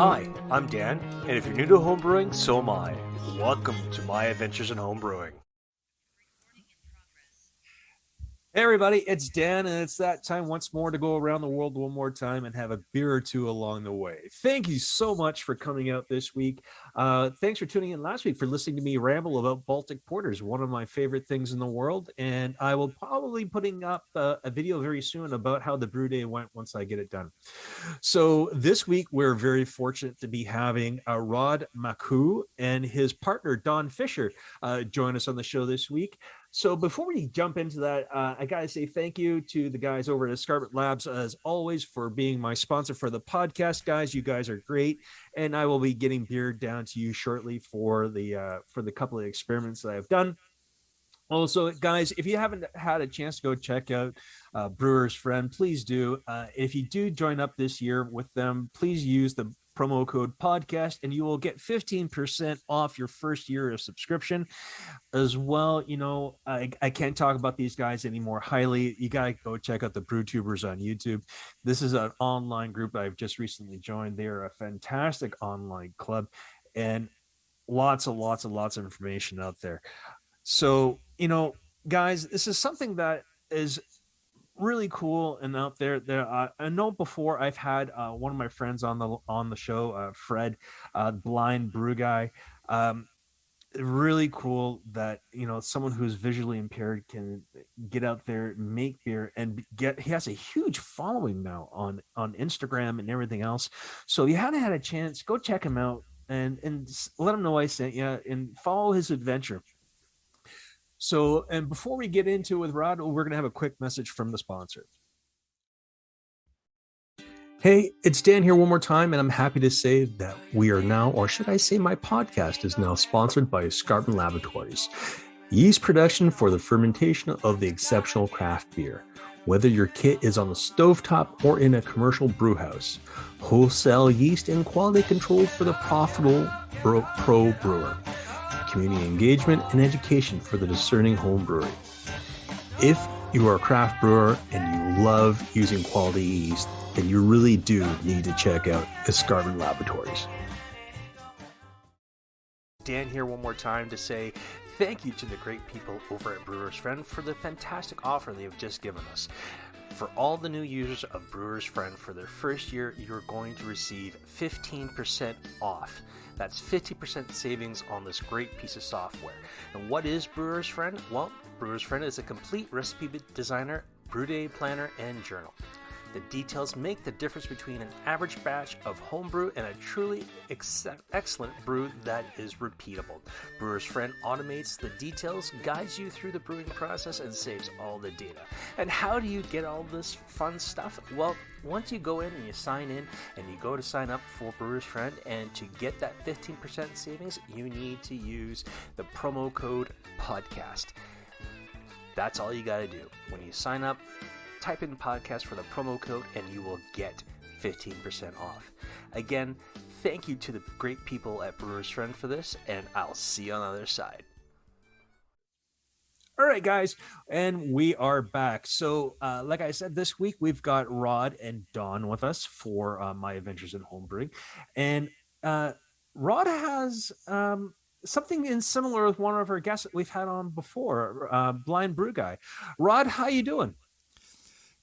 Hi, I'm Dan, and if you're new to homebrewing, so am I. Welcome to my adventures in homebrewing. Hey everybody, it's Dan, and it's that time once more to go around the world one more time and have a beer or two along the way. Thank you so much for coming out this week. Thanks for tuning in last week for listening to me ramble about Baltic Porters, one of my favorite things in the world. And I will probably be putting up a video very soon about how the brew day went once I get it done. So this week, we're very fortunate to be having Rod Maccoux and his partner, Don Fisher, join us on the show this week. So before we jump into that, I got to say thank you to the guys over at Escarpment Labs, as always, for being my sponsor for the podcast. Guys, you guys are great. And I will be getting beer down to you shortly for the couple of experiments that I've done. Also, guys, if you haven't had a chance to go check out Brewer's Friend, please do. If you do join up this year with them, please use the promo code podcast and you will get 15% off your first year of subscription. As well, you know, I can't talk about these guys any more highly. You got to go check out the Brew Tubers on YouTube. This is an online group I've just recently joined. They are a fantastic online club and lots of information out there. So, you know, guys, this is something that is really cool and out there. I know before I've had one of my friends on the show, Fred, blind brew guy. Really cool that, you know, someone who's visually impaired can get out there, make beer, and he has a huge following now on Instagram and everything else. So if you haven't had a chance, go check him out and let him know I sent you and follow his adventure. So, and before we get into it with Rod, we're going to have a quick message from the sponsor. Hey, it's Dan here one more time, and I'm happy to say that we are now, or should I say my podcast is now sponsored by Escarpment Laboratories. Yeast production for the fermentation of the exceptional craft beer. Whether your kit is on the stovetop or in a commercial brew house, wholesale yeast and quality control for the profitable pro brewer. Community engagement and education for the discerning home brewery. If you are a craft brewer and you love using quality yeast, then you really do need to check out Escarpment Laboratories. Dan here one more time to say thank you to the great people over at Brewer's Friend for the fantastic offer they have just given us. For all the new users of Brewer's Friend for their first year, you're going to receive 15% off. That's 50% savings on this great piece of software. And what is Brewer's Friend? Well, Brewer's Friend is a complete recipe designer, brew day planner, and journal. The details make the difference between an average batch of homebrew and a truly excellent brew that is repeatable. Brewer's Friend automates the details, guides you through the brewing process, and saves all the data. And how do you get all this fun stuff? Well, once you go in and you sign in and you go to sign up for Brewer's Friend, and to get that 15% savings, you need to use the promo code podcast. That's all you got to do. When you sign up, type in podcast for the promo code and you will get 15% off. Again, thank you to the great people at Brewer's Friend for this, and I'll see you on the other side. All right, guys, and we are back. So, like I said, this week we've got Rod and Don with us for my adventures in homebrewing, and Rod has something in similar with one of our guests that we've had on before, blind brew guy. Rod, how you doing?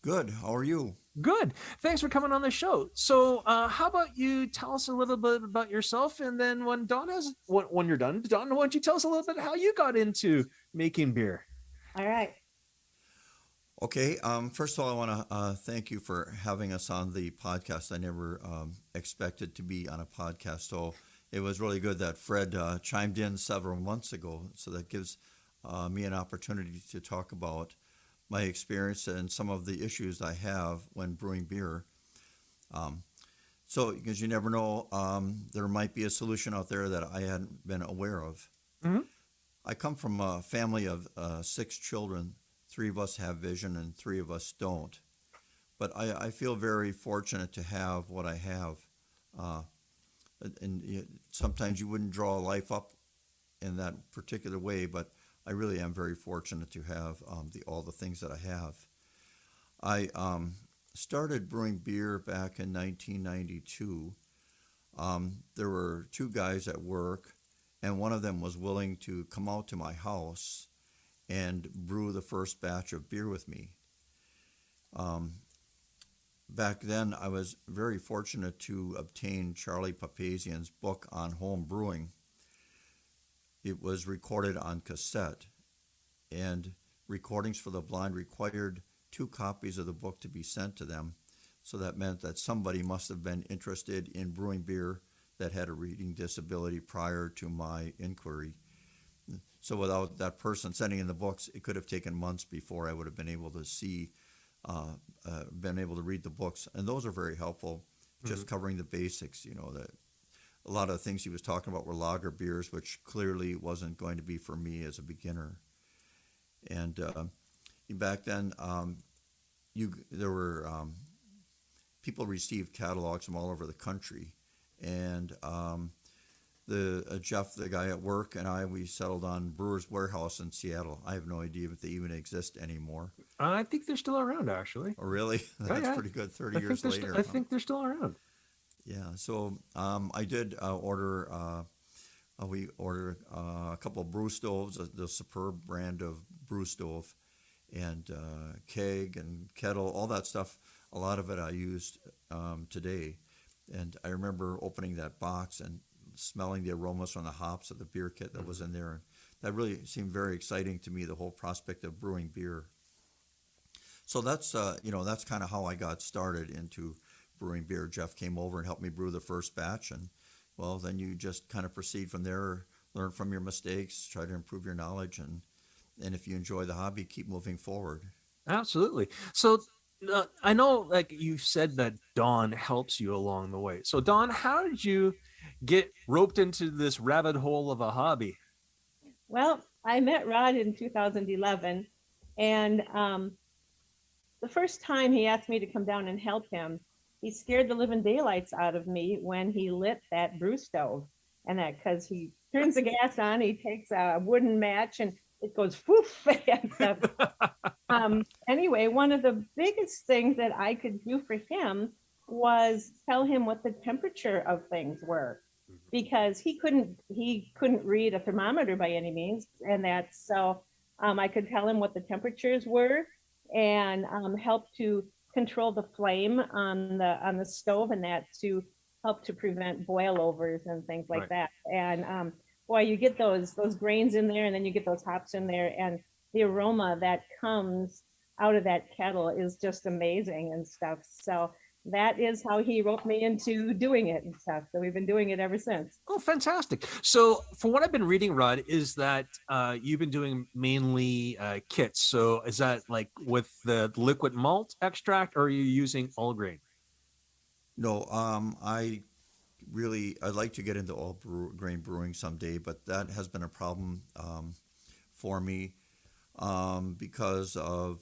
Good. How are you? Good. Thanks for coming on the show. So, how about you tell us a little bit about yourself, and then when you're done, Don, why don't you tell us a little bit how you got into making beer? All right. Okay. First of all, I want to thank you for having us on the podcast. I never expected to be on a podcast, so it was really good that Fred chimed in several months ago. So that gives me an opportunity to talk about my experience and some of the issues I have when brewing beer. So, because you never know, there might be a solution out there that I hadn't been aware of. Mm-hmm. I come from a family of 6 children. 3 of us have vision and 3 of us don't. But I feel very fortunate to have what I have. And sometimes you wouldn't draw life up in that particular way, but I really am very fortunate to have all the things that I have. I started brewing beer back in 1992. there were two guys at work, and one of them was willing to come out to my house and brew the first batch of beer with me. Um, Back then, I was very fortunate to obtain Charlie Papazian's book on home brewing. It was recorded on cassette, and Recordings for the Blind required 2 copies of the book to be sent to them. So that meant that somebody must have been interested in brewing beer that had a reading disability prior to my inquiry. So without that person sending in the books, it could have taken months before I would have been able to been able to read the books. And those are very helpful, just covering the basics. That a lot of the things he was talking about were lager beers, which clearly wasn't going to be for me as a beginner. And back then, there were people received catalogs from all over the country, and Jeff, the guy at work, and we settled on Brewer's Warehouse in Seattle. I have no idea if they even exist anymore. I think they're still around, actually. Oh, really? That's pretty good. 30 years later. I think they're still around. Yeah. So I did order. We ordered a couple of brew stoves, the Superb brand of brew stove, and keg and kettle, all that stuff. A lot of it I used today. And I remember opening that box and smelling the aromas from the hops of the beer kit that was in there. And that really seemed very exciting to me, the whole prospect of brewing beer. So that's kind of how I got started into brewing beer. Jeff came over and helped me brew the first batch, and well, then you just kind of proceed from there, learn from your mistakes, try to improve your knowledge, and if you enjoy the hobby, keep moving forward. Absolutely. So I know, like you said, that Dawn helps you along the way. So Dawn, how did you get roped into this rabbit hole of a hobby? Well, I met Rod in 2011, and the first time he asked me to come down and help him, he scared the living daylights out of me when he lit that brew stove. And that because he turns the gas on, he takes a wooden match and it goes poof. Anyway, one of the biggest things that I could do for him was tell him what the temperature of things were, because he couldn't read a thermometer by any means, and that's so I could tell him what the temperatures were and help to control the flame on the stove, and that to help to prevent boilovers and things like that. And boy, you get those grains in there, and then you get those hops in there, and the aroma that comes out of that kettle is just amazing and stuff. So that is how he roped me into doing it and stuff. So we've been doing it ever since. Oh, fantastic. So from what I've been reading, Rod, is that you've been doing mainly kits. So is that like with the liquid malt extract, or are you using all grain? No, I'd like to get into all grain brewing someday, but that has been a problem for me because of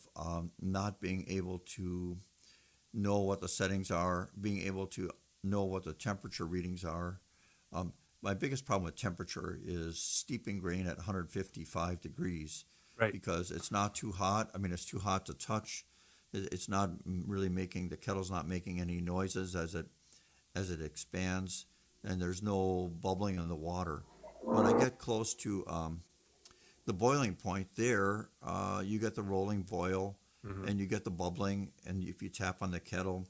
not being able to know what the settings are, being able to know what the temperature readings are. My biggest problem with temperature is steeping grain at 155 degrees, right? Because it's not too hot. I mean, it's too hot to touch. It's not really the kettle's not making any noises as it expands, and there's no bubbling in the water. When I get close to the boiling point there, you get the rolling boil, and you get the bubbling, and if you tap on the kettle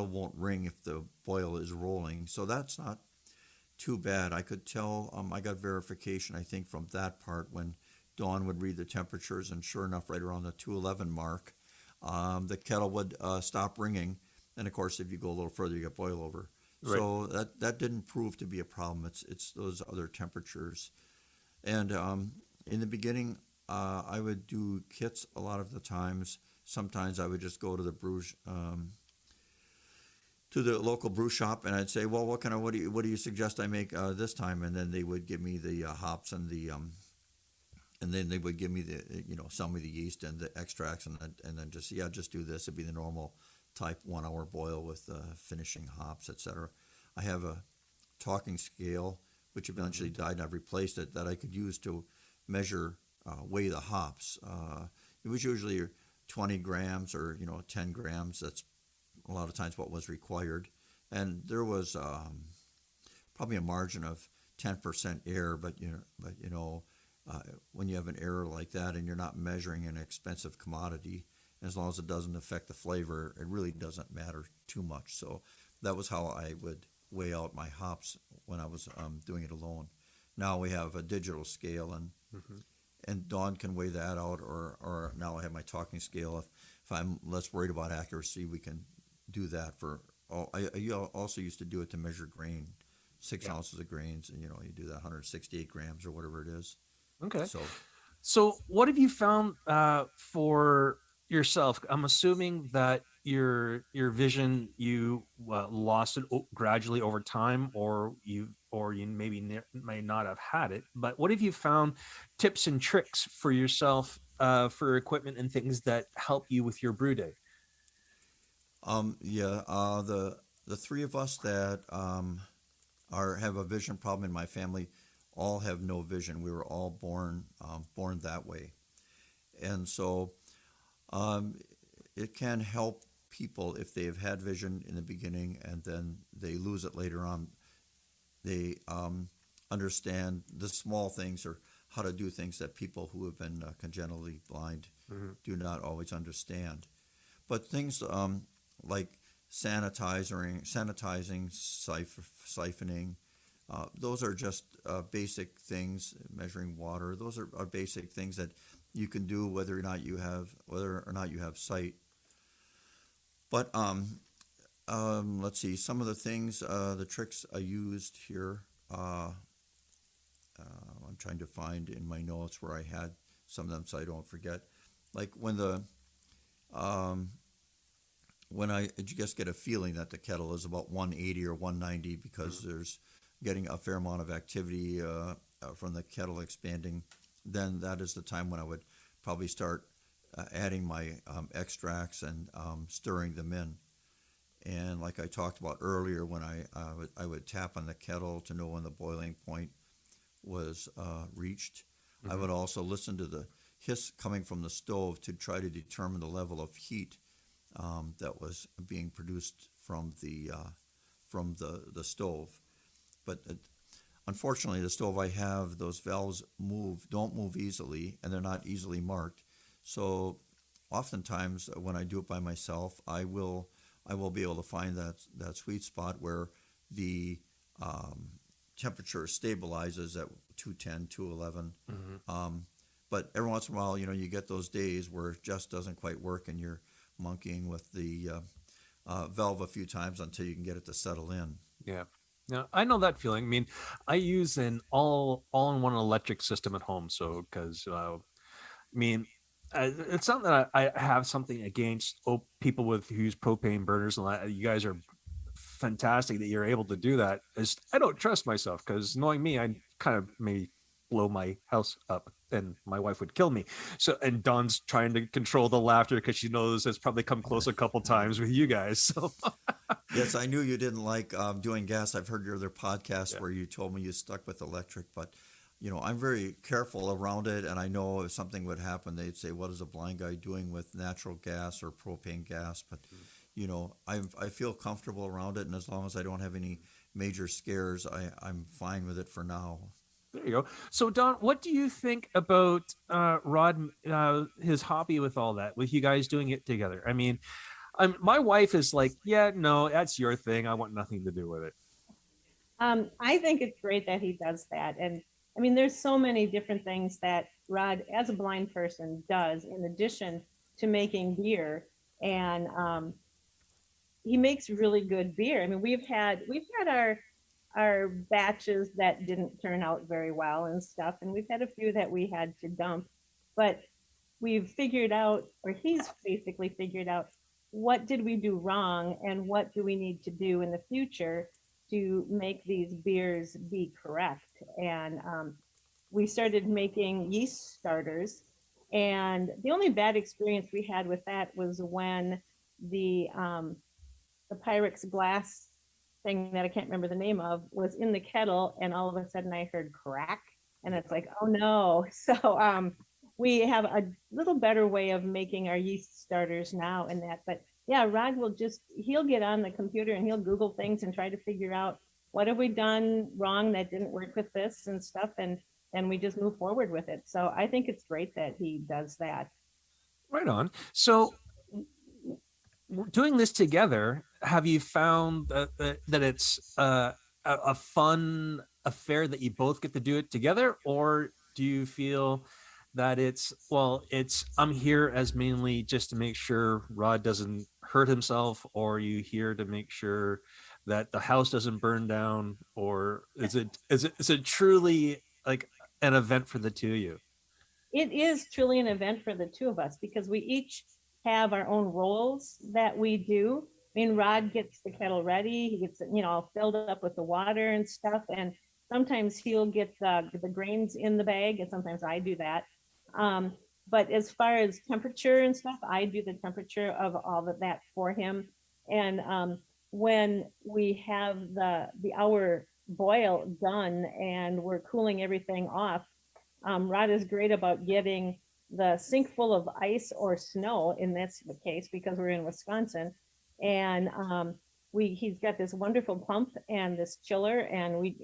won't ring if the boil is rolling. So that's not too bad. I could tell, I got verification, I think, from that part when Dawn would read the temperatures, and sure enough, right around the 211 mark, the kettle would stop ringing. And of course, if you go a little further, you get boil over. Right. So that didn't prove to be a problem. It's those other temperatures. And in the beginning, I would do kits a lot of the times. Sometimes I would just go to the to the local brew shop, and I'd say, well, what do you suggest I make this time? And then they would give me the hops and and then they would give me sell me the yeast and the extracts, and then just do this. It'd be the normal type 1 hour boil with finishing hops, etc. I have a talking scale, which eventually died, and I've replaced it, that I could use to measure, weigh the hops. It was usually 20 grams or 10 grams. That's a lot of times what was required. and there was probably a margin of 10% error, when you have an error like that and you're not measuring an expensive commodity, as long as it doesn't affect the flavor, it really doesn't matter too much. So that was how I would weigh out my hops when I was doing it alone. Now we have a digital scale, and Dawn can weigh that out, or now I have my talking scale. If I'm less worried about accuracy, we can do that for. I also used to do it to measure grain, 6 ounces of grains, and you do that 168 grams or whatever it is. Okay. So So what have you found for yourself? I'm assuming that your vision, you lost it gradually over time, or you maybe may not have had it. But what have you found tips and tricks for yourself for equipment and things that help you with your brew day? The three of us that have a vision problem in my family all have no vision. We were all born that way, and so it can help people if they have had vision in the beginning and then they lose it later on. They understand the small things or how to do things that people who have been congenitally blind do not always understand. But things like sanitizing, siphoning, those are just basic things. Measuring water, those are basic things that you can do whether or not you have sight. But let's see some of the things, the tricks I used here. I'm trying to find in my notes where I had some of them so I don't forget. Like when I just get a feeling that the kettle is about 180 or 190 because there's getting a fair amount of activity from the kettle expanding, then that is the time when I would probably start adding my extracts and stirring them in. And like I talked about earlier, when I would tap on the kettle to know when the boiling point was reached. I would also listen to the hiss coming from the stove to try to determine the level of heat that was being produced from the stove. But unfortunately, the stove I have, those valves don't move easily, and they're not easily marked. So oftentimes when I do it by myself, I will be able to find that sweet spot where the temperature stabilizes at 210, 211. But every once in a while, you get those days where it just doesn't quite work, and you're monkeying with the valve a few times until you can get it to settle in. Yeah. Now, I know that feeling. I mean, I use an all-in-one electric system at home. So, because, it's not that I have something against people who use propane burners. And you guys are fantastic that you're able to do that. I don't trust myself because knowing me, I kind of may blow my house up and my wife would kill me. So, and Dawn's trying to control the laughter because she knows it's probably come close a couple times with you guys. So yes, I knew you didn't like doing gas. I've heard your other podcasts where you told me you stuck with electric, but I'm very careful around it. And I know if something would happen, they'd say, what is a blind guy doing with natural gas or propane gas? But, I feel comfortable around it. And as long as I don't have any major scares, I'm fine with it for now. There you go. So, Don, what do you think about Rod, his hobby with all that, with you guys doing it together? I mean, my wife is like, yeah, no, that's your thing. I want nothing to do with it. I think it's great that he does that. And I mean, there's so many different things that Rod, as a blind person, does in addition to making beer. And he makes really good beer. I mean, we've had our batches that didn't turn out very well and stuff, and we've had a few that we had to dump, but we've figured out, or he's basically figured out, what did we do wrong and what do we need to do in the future to make these beers be correct. And we started making yeast starters, and the only bad experience we had with that was when the Pyrex glass thing that I can't remember the name of was in the kettle, and all of a sudden I heard crack, and it's like, oh no. So we have a little better way of making our yeast starters now and that, but yeah, Rod will he'll get on the computer and he'll Google things and try to figure out what have we done wrong that didn't work with this and stuff. And we just move forward with it. So I think it's great that he does that. Right on. So, doing this together, have you found that it's a fun affair that you both get to do it together, or do you feel that it's I'm here as mainly just to make sure Rod doesn't hurt himself, or you here to make sure that the house doesn't burn down, or is it truly like an event for the two of you? It is truly an event for the two of us because we each have our own roles that we do. I mean, Rod gets the kettle ready. He gets it, all filled up with the water and stuff. And sometimes he'll get the grains in the bag, and sometimes I do that. But as far as temperature and stuff, I do the temperature of all of that for him. And when we have the hour boil done and we're cooling everything off, Rod is great about getting the sink full of ice or snow in this case because we're in Wisconsin, and he's got this wonderful pump and this chiller, and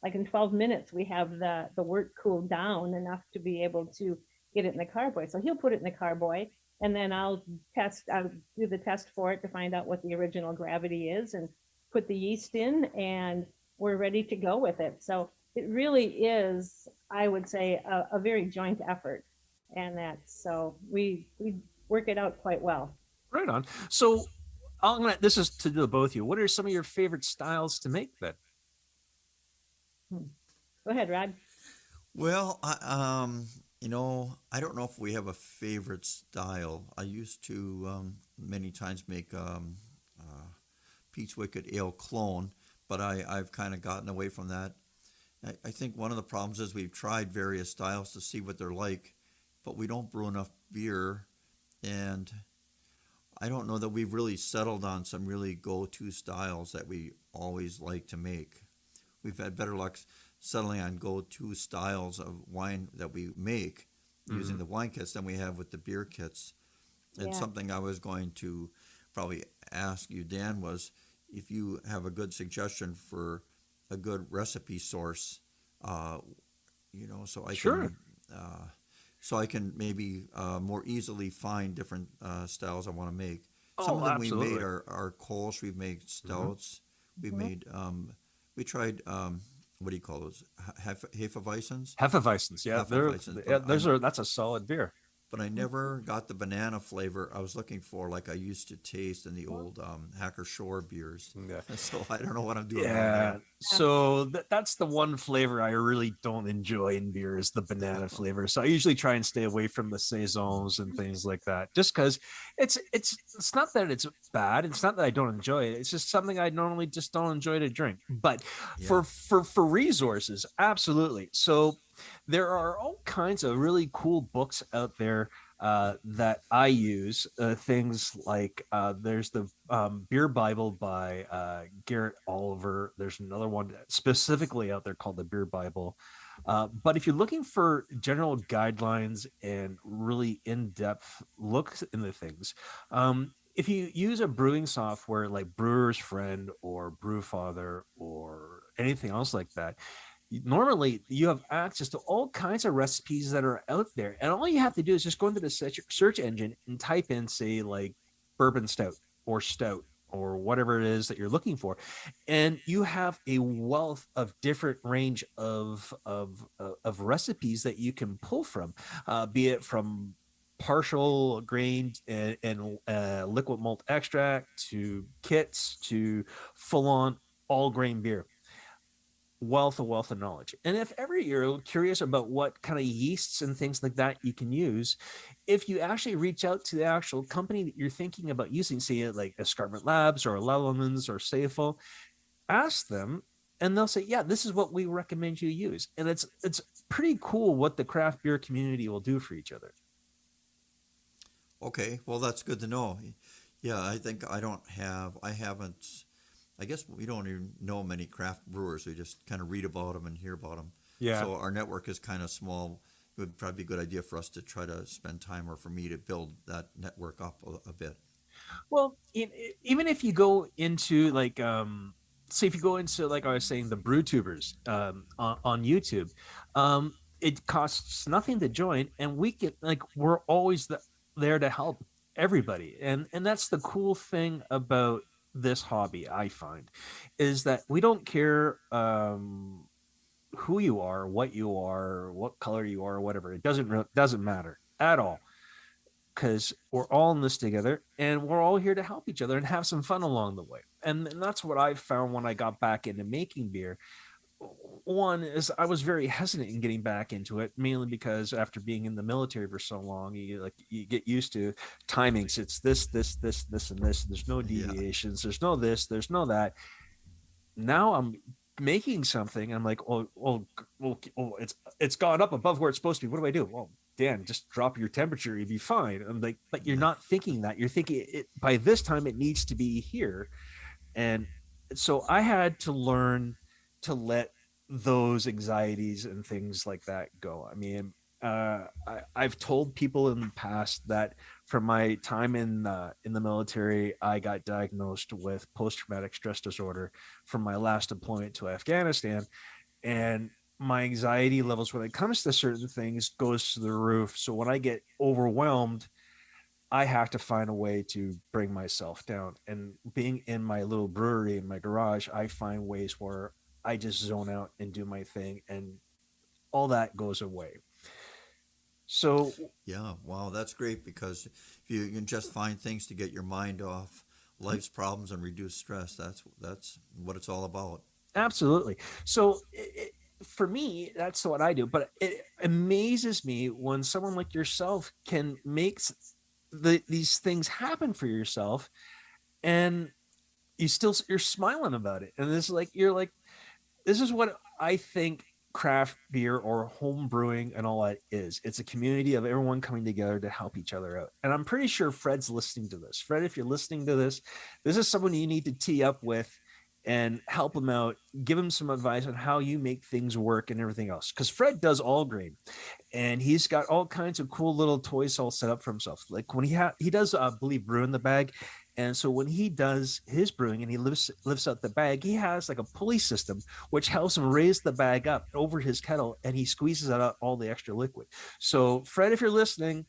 like in 12 minutes we have the wort cooled down enough to be able to get it in the carboy. So he'll put it in the carboy, and then I'll do the test for it to find out what the original gravity is, and put the yeast in, and we're ready to go with it. So it really is, I would say, a very joint effort, and so we work it out quite well. Right on. So this is to the both of you. What are some of your favorite styles to make then? Go ahead, Rod. Well, I don't know if we have a favorite style. I used to many times make Peach Wicked Ale clone, but I've kind of gotten away from that. I think one of the problems is we've tried various styles to see what they're like, but we don't brew enough beer, and I don't know that we've really settled on some really go-to styles that we always like to make. We've had better luck settling on go-to styles of wine that we make using the wine kits than we have with the beer kits. And something I was going to probably ask you, Dan, was if you have a good suggestion for a good recipe source, so I can maybe more easily find different styles I want to make. Some of them absolutely. we made are Kolsch. We've made stouts. We've made. We tried. What do you call those? Hefeweizens. Hefeweizens, yeah, Hefeweizens, that's a solid beer. but I never got the banana flavor I was looking for, like I used to taste in the old Hacker Shore beers. Yeah. So I don't know what I'm doing. Yeah. So that's the one flavor I really don't enjoy in beer is the banana flavor. So I usually try and stay away from the saisons and things like that, just because it's not that it's bad. It's not that I don't enjoy it. It's just something I normally just don't enjoy to drink. But for resources, absolutely. So there are all kinds of really cool books out there that I use. Things like there's the Beer Bible by Garrett Oliver. There's another one specifically out there called the Beer Bible. But if you're looking for general guidelines and really in-depth looks into things, if you use a brewing software like Brewer's Friend or Brewfather or anything else like that, normally you have access to all kinds of recipes that are out there, and all you have to do is just go into the search engine and type in, say, like bourbon stout or whatever it is that you're looking for, and you have a wealth of different range of recipes that you can pull from, be it from partial grain and liquid malt extract to kits to full-on all grain beer. Wealth of knowledge. And if ever you're curious about what kind of yeasts and things like that you can use, if you actually reach out to the actual company that you're thinking about using, say like Escarpment Labs or Lellman's or Safel, ask them and they'll say, yeah, this is what we recommend you use. And it's pretty cool what the craft beer community will do for each other. Okay, well, that's good to know. Yeah, I think I haven't. I guess we don't even know many craft brewers. We just kind of read about them and hear about them. Yeah. So our network is kind of small. It would probably be a good idea for us to try to spend time, or for me to build that network up a bit. Well, even if you go into like, say if you go into, like I was saying, the brew tubers on YouTube, it costs nothing to join, and we can, like, we're always there to help everybody, and that's the cool thing about this hobby. I find is that we don't care who you are, what you are, what color you are, or whatever. It doesn't matter at all, because we're all in this together and we're all here to help each other and have some fun along the way. And that's what I found when I got back into making beer. One is I was very hesitant in getting back into it, mainly because after being in the military for so long, you get used to timings. It's this, and this. There's no Yeah. deviations. There's no this. There's no that. Now I'm making something. I'm like, it's gone up above where it's supposed to be. What do I do? Well, Dan, just drop your temperature. You'd be fine. I'm like, but you're Yeah. not thinking that. You're thinking it by this time it needs to be here. And so I had to learn to let those anxieties and things like that go. I mean, I've told people in the past that from my time in the military, I got diagnosed with post-traumatic stress disorder from my last deployment to Afghanistan, and my anxiety levels when it comes to certain things goes to the roof. So when I get overwhelmed, I have to find a way to bring myself down. And being in my little brewery in my garage, I find ways where I just zone out and do my thing, and all that goes away. So, Yeah, wow, that's great because if you can just find things to get your mind off life's problems and reduce stress, that's what it's all about. absolutely. So, for me, that's what I do. But it amazes me when someone like yourself can make these things happen for yourself, and you're smiling about it. And this is like you're like, this is what I think craft beer or home brewing and all that is. It's a community of everyone coming together to help each other out. And I'm pretty sure Fred's listening to this. Fred, if you're listening to this, this is someone you need to tee up with and help him out, give him some advice on how you make things work and everything else. Because Fred does all grain, and he's got all kinds of cool little toys all set up for himself. Like when he does, believe, brew in the bag, and so when he does his brewing and he lifts out the bag, he has like a pulley system which helps him raise the bag up over his kettle, and he squeezes out all the extra liquid. So Fred, if you're listening,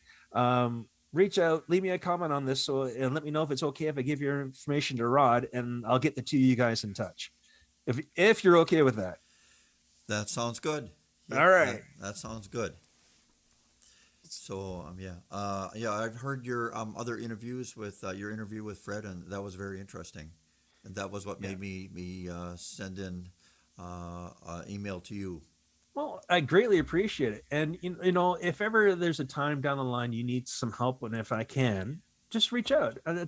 reach out, leave me a comment on this, and let me know if it's okay if I give your information to Rod, and I'll get the two of you guys in touch. If you're okay with that. That sounds good. Yep, All right. that sounds good. So yeah, yeah, I've heard your other interviews with your interview with Fred, and that was very interesting, and that was what Yeah. made me send in email to you. Well, I greatly appreciate it. And if ever there's a time down the line you need some help, and if I can, just reach out. And I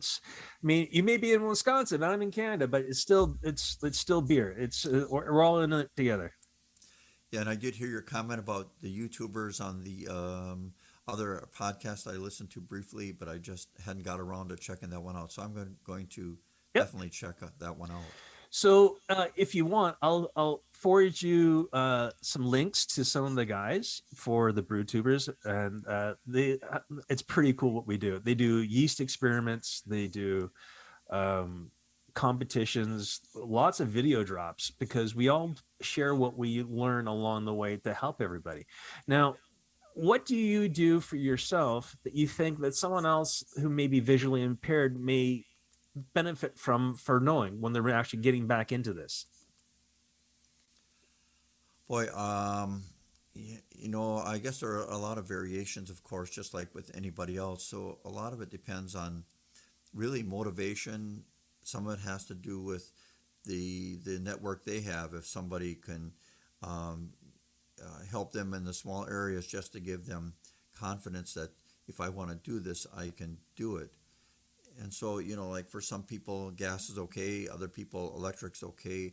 mean, you may be in Wisconsin, I'm in Canada, but it's still beer. We're all in it together. Yeah, and I did hear your comment about the YouTubers on the other podcast I listened to briefly, but I just hadn't got around to checking that one out. So I'm going to Yep. definitely check that one out. So if you want, I'll forward you some links to some of the guys for the brew tubers, and it's pretty cool what we do. They do yeast experiments, they do competitions, lots of video drops, because we all share what we learn along the way to help everybody. Now, what do you do for yourself that you think that someone else who may be visually impaired may benefit from, for knowing when they're actually getting back into this? Boy, I guess there are a lot of variations, of course, just like with anybody else. So a lot of it depends on really motivation. Some of it has to do with the network they have. If somebody can um, help them in the small areas, just to give them confidence that if I want to do this, I can do it. And so, like for some people, gas is okay. Other people, electric's okay.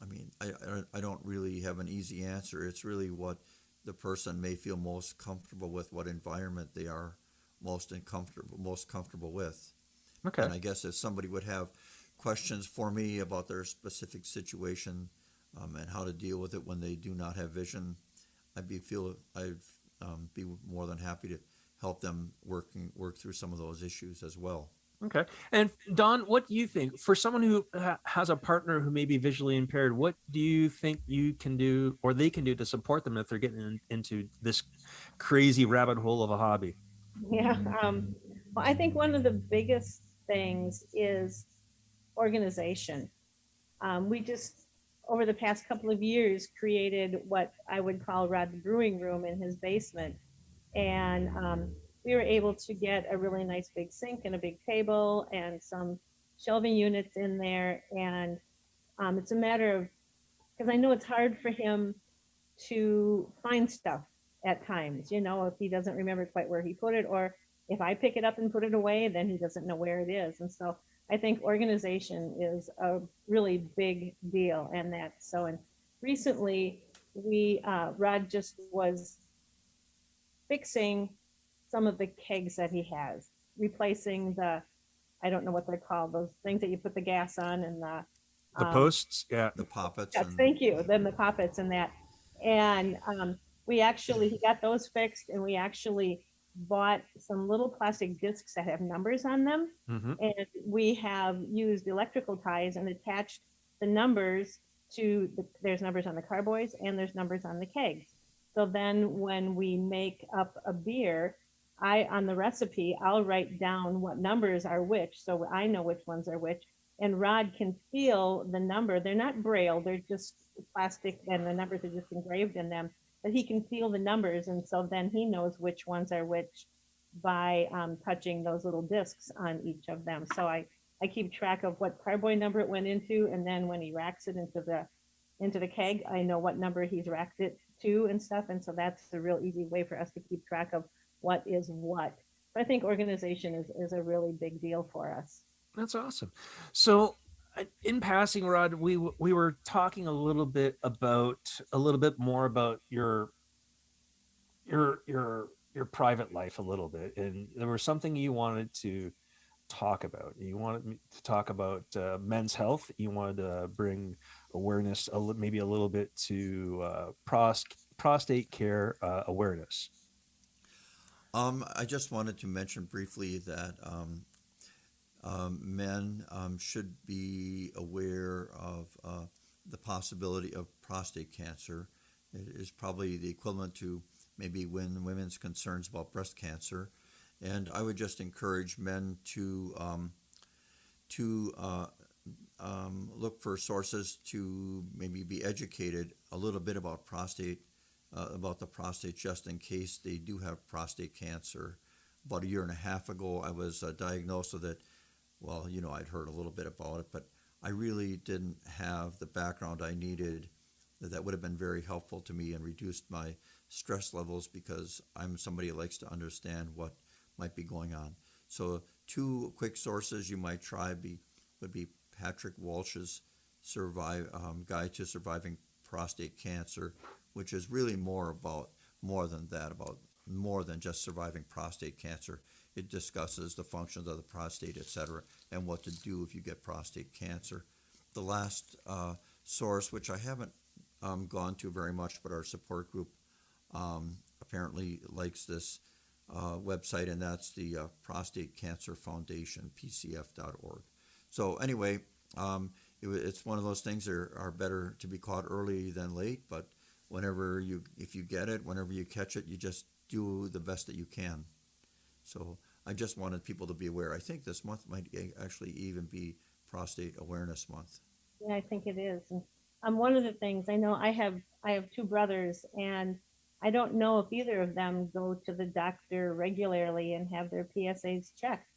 I mean, I don't really have an easy answer. It's really what the person may feel most comfortable with, what environment they are most comfortable with. Okay. And I guess if somebody would have questions for me about their specific situation and how to deal with it when they do not have vision, I'd be more than happy to help them work through some of those issues as well. Okay. And Don, what do you think for someone who has a partner who may be visually impaired? What do you think you can do or they can do to support them if they're getting into this crazy rabbit hole of a hobby? Yeah. Well, I think one of the biggest things is organization. We just, over the past couple of years, created what I would call Rod the Brewing Room in his basement. And we were able to get a really nice big sink and a big table and some shelving units in there. And it's a matter of, because I know it's hard for him to find stuff at times, if he doesn't remember quite where he put it, or if I pick it up and put it away, then he doesn't know where it is. And so I think organization is a really big deal. And recently Rod just was fixing some of the kegs that he has, replacing I don't know what they're called, those things that you put the gas on and The posts, yeah. The poppets. yes, thank you. Then the poppets and that. And he got those fixed, and we actually bought some little plastic discs that have numbers on them. Mm-hmm. And we have used electrical ties and attached the numbers there's numbers on the carboys and there's numbers on the kegs. So then when we make up a beer, on the recipe, I'll write down what numbers are which, so I know which ones are which. And Rod can feel the number. They're not braille, they're just plastic, and the numbers are just engraved in them. But he can feel the numbers, and so then he knows which ones are which by touching those little discs on each of them. So I keep track of what carboy number it went into, and then when he racks it into the keg, I know what number he's racked it to and stuff. And so that's a real easy way for us to keep track of what is what. But I think organization is a really big deal for us. That's awesome. So, in passing, Rod, we were talking a little bit more about your private life a little bit, and there was something you wanted to talk about. You wanted me to talk about men's health. You wanted to bring awareness, maybe a little bit to prostate care awareness. I just wanted to mention briefly that men should be aware of the possibility of prostate cancer. It is probably the equivalent to maybe when women's concerns about breast cancer. And I would just encourage men to look for sources to maybe be educated a little bit about the prostate, just in case they do have prostate cancer. About a year and a half ago, I was diagnosed with it. Well, I'd heard a little bit about it, but I really didn't have the background I needed that would have been very helpful to me and reduced my stress levels, because I'm somebody who likes to understand what might be going on. So 2 quick sources you might try would be Patrick Walsh's Guide to Surviving Prostate Cancer, which is really more than just surviving prostate cancer. It discusses the functions of the prostate, etc., and what to do if you get prostate cancer. The last source, which I haven't gone to very much, but our support group apparently likes this website, and that's the Prostate Cancer Foundation, pcf.org. So anyway, it's one of those things that are better to be caught early than late, but if you get it, whenever you catch it, you just do the best that you can. So I just wanted people to be aware. I think this month might actually even be Prostate Awareness Month. Yeah, I think it is. And one of the things I know, I have 2 brothers, and I don't know if either of them go to the doctor regularly and have their PSAs checked.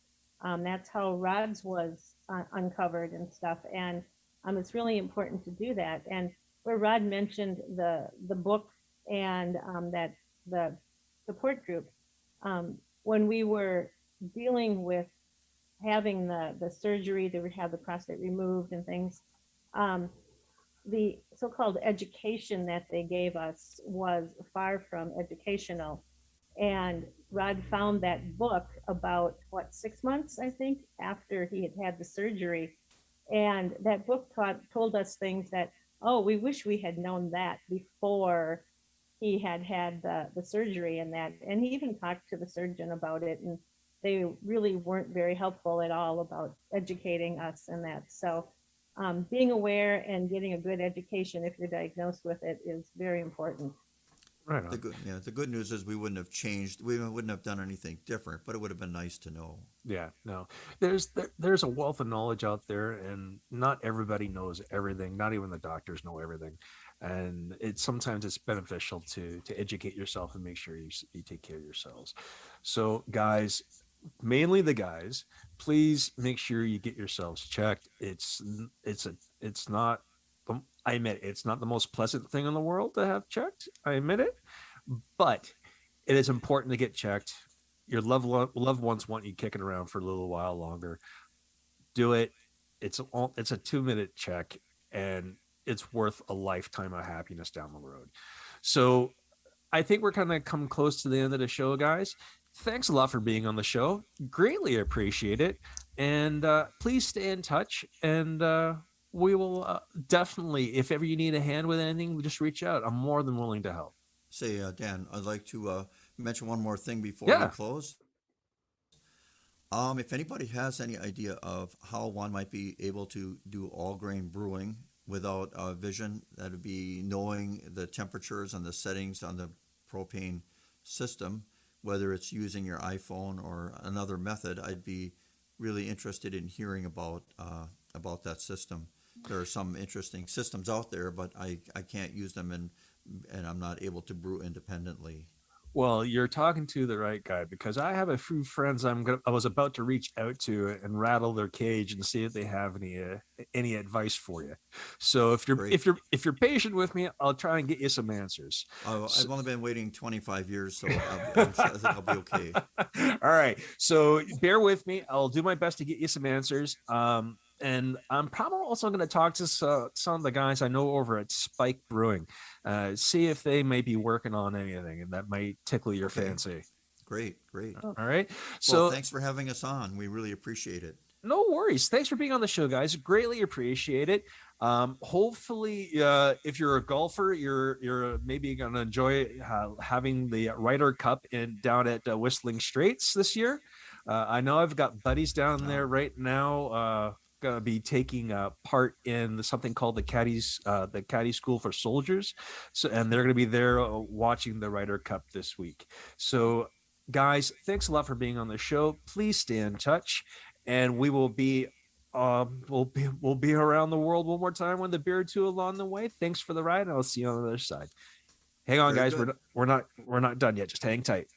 That's how Rod's was uncovered and stuff. And it's really important to do that. And where Rod mentioned the book and that the support group, when we were dealing with having the surgery to have the prostate removed and things, the so-called education that they gave us was far from educational. And Rod found that book about 6 months, I think, after he had the surgery. And that book told us things that, we wish we had known that before he had the surgery and that. And he even talked to the surgeon about it. And they really weren't very helpful at all about educating us and that. So being aware and getting a good education if you're diagnosed with it is very important. Right on. The good news is we wouldn't have changed. We wouldn't have done anything different, but it would have been nice to know. Yeah, no, there's a wealth of knowledge out there, and not everybody knows everything. Not even the doctors know everything, and sometimes it's beneficial to educate yourself and make sure you take care of yourselves. So, guys, mainly the guys, please make sure you get yourselves checked. It's not. I admit it's not the most pleasant thing in the world to have checked. I admit it, but it is important to get checked. Your loved ones want you kicking around for a little while longer. Do it. It's a 2-minute check, and it's worth a lifetime of happiness down the road. So I think we're kind of come close to the end of the show, guys. Thanks a lot for being on the show. Greatly appreciate it. And please stay in touch. And we will definitely, if ever you need a hand with anything, just reach out. I'm more than willing to help. Say, Dan, I'd like to mention one more thing before Yeah. we close. If anybody has any idea of how one might be able to do all grain brewing without vision, that would be knowing the temperatures and the settings on the propane system, whether it's using your iPhone or another method, I'd be really interested in hearing about that system. There are some interesting systems out there, but I can't use them, and I'm not able to brew independently. Well, you're talking to the right guy, because I have a few friends I was about to reach out to and rattle their cage and see if they have any advice for you. So if you're patient with me, I'll try and get you some answers. I've only been waiting 25 years, so I think I'll be okay. All right. So bear with me. I'll do my best to get you some answers. And I'm probably also going to talk to some of the guys I know over at Spike Brewing, see if they may be working on anything, and that might tickle your fancy. Great. All right. So well, thanks for having us on. We really appreciate it. No worries. Thanks for being on the show, guys. Greatly appreciate it. Hopefully, if you're a golfer, you're maybe going to enjoy having the Ryder Cup down at Whistling Straits this year. I know I've got buddies down there right now. Going to be taking part in something called the Caddy School for Soldiers. So, and they're going to be there watching the Ryder Cup this week. So, guys, thanks a lot for being on the show. Please stay in touch, and we will be we'll be around the world one more time with a beer or two along the way. Thanks for the ride, and I'll see you on the other side. Hang on, guys. We're not done yet. Just hang tight.